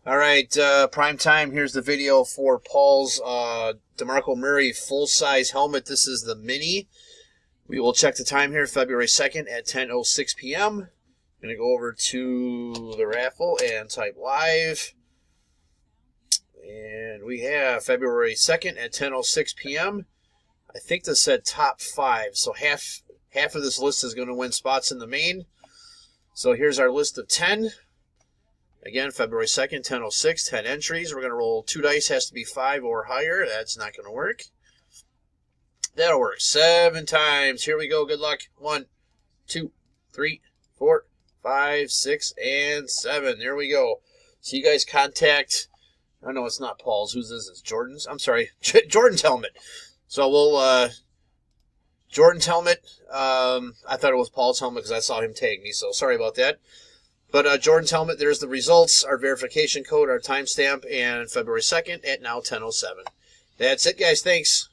All right, prime time. Here's the video for Paul's DeMarco Murray full-size helmet. This is the mini. We will check the time here, February 2nd at 10:06 p.m. I'm going to go over to the raffle and type live. And we have February 2nd at 10:06 p.m. I think this said top 5, so half of this list is going to win spots in the main. So here's our list of 10. Again, February 2nd, 10:06, 10 entries. We're going to roll 2 dice, has to be 5 or higher. That's not going to work. That'll work 7 times. Here we go. Good luck. 1, 2, 3, 4, 5, 6, and 7. There we go. So you guys contact, I know it's not Paul's. Whose is this? Jordan's? I'm sorry. Jordan's helmet. So we'll, Jordan's helmet. I thought it was Paul's helmet because I saw him tag me, so sorry about that. But Jordan's helmet, there's the results, our verification code, our timestamp, and February 2nd at now 10:07. That's it, guys. Thanks.